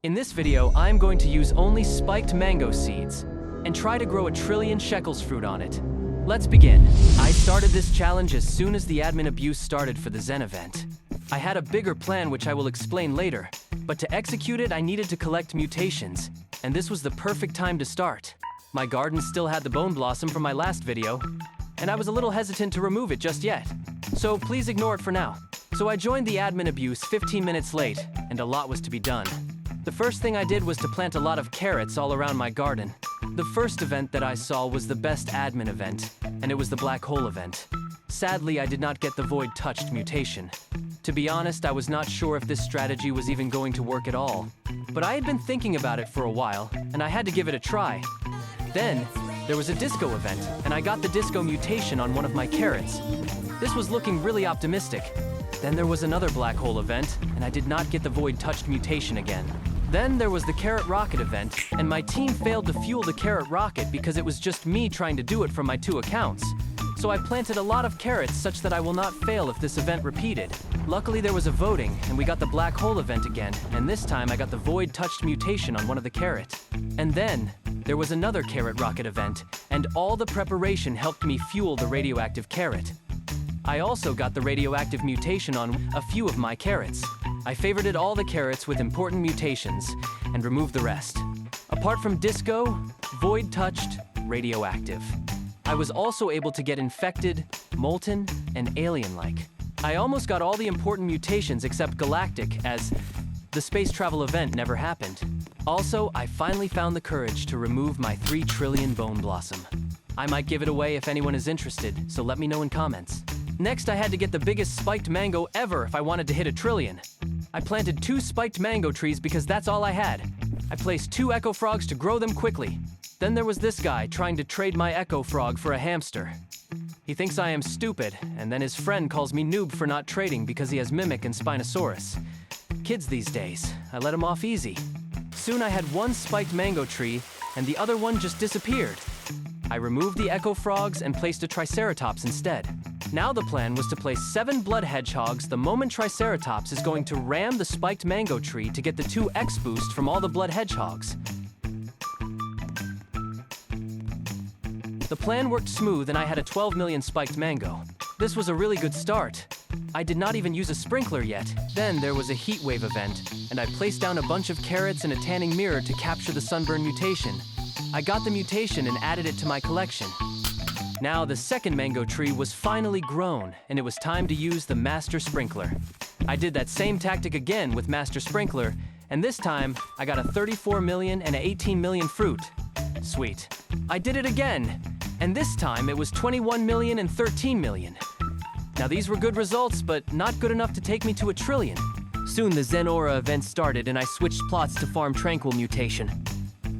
In this video, I'm going to use only spiked mango seeds and try to grow a trillion shekels fruit on it. Let's begin. I started this challenge as soon as the admin abuse started for the Zen event. I had a bigger plan which I will explain later, but to execute it I needed to collect mutations, and this was the perfect time to start. My garden still had the bone blossom from my last video, and I was a little hesitant to remove it just yet, so please ignore it for now. So I joined the admin abuse 15 minutes late, and a lot was to be done. The first thing I did was to plant a lot of carrots all around my garden. The first event that I saw was the best admin event, and it was the black hole event. Sadly, I did not get the void touched mutation. To be honest, I was not sure if this strategy was even going to work at all. But I had been thinking about it for a while, and I had to give it a try. Then, there was a disco event, and I got the disco mutation on one of my carrots. This was looking really optimistic. Then there was another black hole event, and I did not get the void touched mutation again. Then there was the carrot rocket event, and my team failed to fuel the carrot rocket because it was just me trying to do it from my 2 accounts. So I planted a lot of carrots such that I will not fail if this event repeated. Luckily there was a voting, and we got the black hole event again, and this time I got the void touched mutation on one of the carrots. And then there was another carrot rocket event, and all the preparation helped me fuel the radioactive carrot. I also got the radioactive mutation on a few of my carrots. I favorited all the carrots with important mutations and removed the rest. Apart from disco, void touched, radioactive. I was also able to get infected, molten, and alien-like. I almost got all the important mutations except galactic, as the space travel event never happened. Also, I finally found the courage to remove my 3 trillion bone blossom. I might give it away if anyone is interested, so let me know in comments. Next, I had to get the biggest spiked mango ever if I wanted to hit a trillion. I planted 2 spiked mango trees because that's all I had. I placed 2 echo frogs to grow them quickly. Then there was this guy trying to trade my echo frog for a hamster. He thinks I am stupid, and then his friend calls me noob for not trading because he has Mimic and Spinosaurus. Kids these days, I let him off easy. Soon I had 1 spiked mango tree, and the other one just disappeared. I removed the echo frogs and placed a triceratops instead. Now the plan was to place 7 blood hedgehogs the moment triceratops is going to ram the spiked mango tree to get the 2x boost from all the blood hedgehogs. The plan worked smooth and I had a 12 million spiked mango. This was a really good start. I did not even use a sprinkler yet. Then there was a heat wave event, and I placed down a bunch of carrots and a tanning mirror to capture the sunburn mutation. I got the mutation and added it to my collection. Now the second mango tree was finally grown, and it was time to use the master sprinkler. I did that same tactic again with master sprinkler, and this time I got a 34 million and a 18 million fruit. Sweet. I did it again, and this time it was 21 million and 13 million. Now these were good results, but not good enough to take me to a trillion. Soon the Zen Aura event started and I switched plots to farm Tranquil mutation.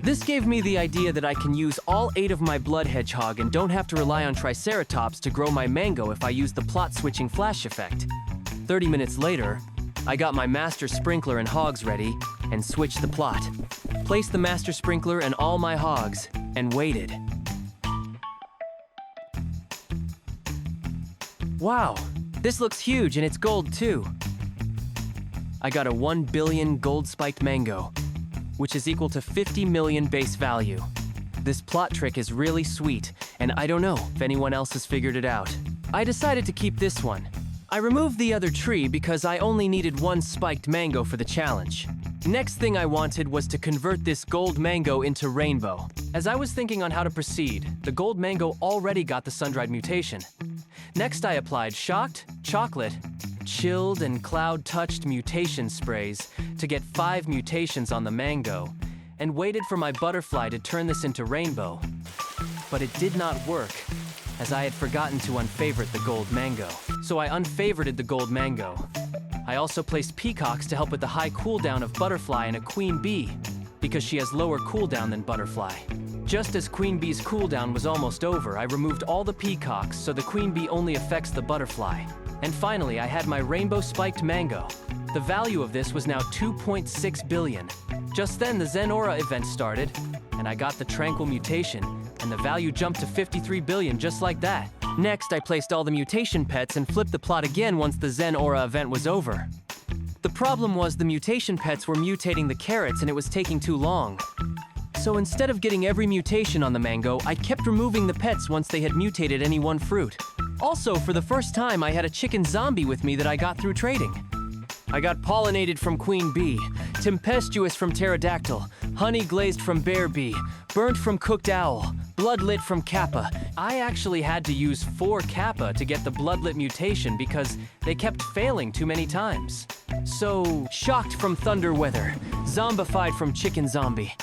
This gave me the idea that I can use all 8 of my blood hedgehog and don't have to rely on triceratops to grow my mango if I use the plot switching flash effect. 30 minutes later, I got my master sprinkler and hogs ready and switched the plot. Placed the master sprinkler and all my hogs and waited. Wow, this looks huge and it's gold too. I got a 1 billion gold spiked mango, which is equal to 50 million base value. This plot trick is really sweet, and I don't know if anyone else has figured it out. I decided to keep this one. I removed the other tree because I only needed 1 spiked mango for the challenge. Next thing I wanted was to convert this gold mango into rainbow. As I was thinking on how to proceed, the gold mango already got the sun-dried mutation. Next I applied shocked, chocolate, chilled, and cloud-touched mutation sprays to get 5 mutations on the mango, and waited for my butterfly to turn this into rainbow. But it did not work, as I had forgotten to unfavorite the gold mango. So I unfavorited the gold mango. I also placed peacocks to help with the high cooldown of butterfly and a queen bee, because she has lower cooldown than butterfly. Just as queen bee's cooldown was almost over, I removed all the peacocks so the queen bee only affects the butterfly. And finally, I had my rainbow spiked mango. The value of this was now 2.6 billion. Just then, the Zen Aura event started, and I got the Tranquil mutation, and the value jumped to 53 billion just like that. Next, I placed all the mutation pets and flipped the plot again once the Zen Aura event was over. The problem was the mutation pets were mutating the carrots and it was taking too long. So instead of getting every mutation on the mango, I kept removing the pets once they had mutated any one fruit. Also, for the first time, I had a chicken zombie with me that I got through trading. I got pollinated from queen bee, tempestuous from pterodactyl, honey glazed from bear bee, burnt from cooked owl, bloodlit from kappa. I actually had to use 4 kappa to get the bloodlit mutation because they kept failing too many times. So, shocked from thunder weather, zombified from chicken zombie.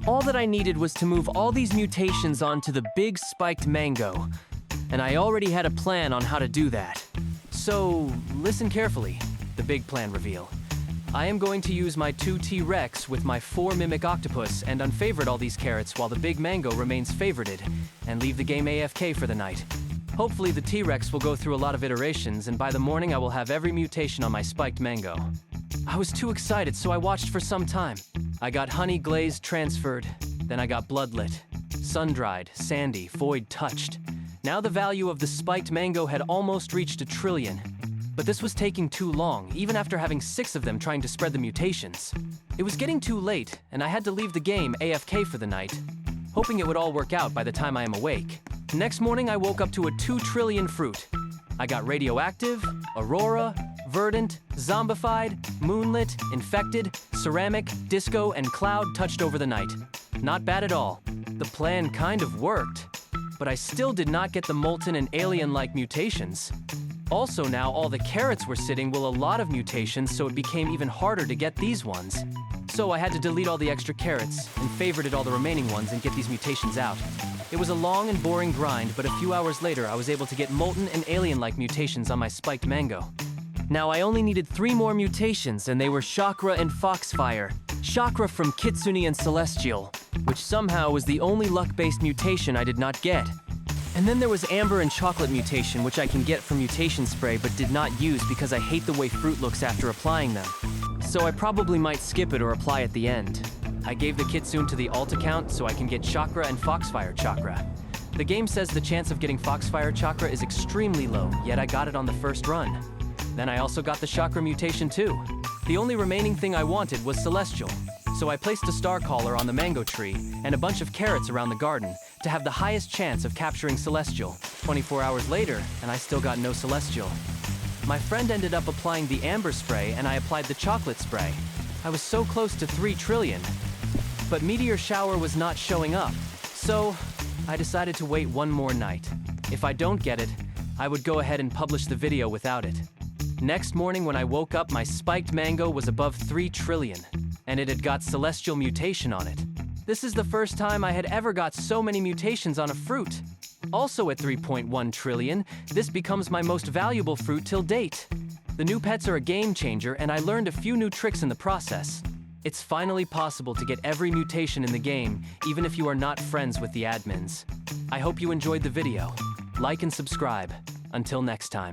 All that I needed was to move all these mutations onto the big spiked mango, and I already had a plan on how to do that. So, listen carefully. The big plan reveal. I am going to use my 2 T-Rex with my 4 Mimic Octopus and unfavorite all these carrots while the big mango remains favorited, and leave the game AFK for the night. Hopefully the T-Rex will go through a lot of iterations, and by the morning I will have every mutation on my spiked mango. I was too excited, so I watched for some time. I got honey glazed transferred, then I got bloodlit, sun-dried, sandy, void touched. Now the value of the spiked mango had almost reached 1 trillion. But this was taking too long, even after having 6 of them trying to spread the mutations. It was getting too late, and I had to leave the game AFK for the night, hoping it would all work out by the time I am awake. Next morning, I woke up to a 2 trillion fruit. I got radioactive, aurora, verdant, zombified, moonlit, infected, ceramic, disco, and cloud touched over the night. Not bad at all. The plan kind of worked, but I still did not get the molten and alien-like mutations. Also now, all the carrots were sitting with a lot of mutations, so it became even harder to get these ones. So I had to delete all the extra carrots and favorited all the remaining ones and get these mutations out. It was a long and boring grind, but a few hours later I was able to get molten and alien-like mutations on my spiked mango. Now I only needed 3 more mutations, and they were Chakra and Foxfire. Chakra from Kitsune and Celestial, which somehow was the only luck-based mutation I did not get. And then there was Amber and Chocolate mutation, which I can get from Mutation Spray but did not use because I hate the way fruit looks after applying them. So I probably might skip it or apply at the end. I gave the Kitsune to the alt account so I can get Chakra and Foxfire Chakra. The game says the chance of getting Foxfire Chakra is extremely low, yet I got it on the first run. Then I also got the Chakra mutation too. The only remaining thing I wanted was Celestial. So I placed a star collar on the mango tree and a bunch of carrots around the garden to have the highest chance of capturing Celestial. 24 hours later, and I still got no Celestial. My friend ended up applying the Amber Spray and I applied the Chocolate Spray. I was so close to 3 trillion. But Meteor Shower was not showing up. So I decided to wait one more night. If I don't get it, I would go ahead and publish the video without it. Next morning when I woke up, my spiked mango was above 3 trillion. And it had got Celestial mutation on it. This is the first time I had ever got so many mutations on a fruit. Also at 3.1 trillion, this becomes my most valuable fruit till date. The new pets are a game changer, and I learned a few new tricks in the process. It's finally possible to get every mutation in the game, even if you are not friends with the admins. I hope you enjoyed the video. Like and subscribe. Until next time.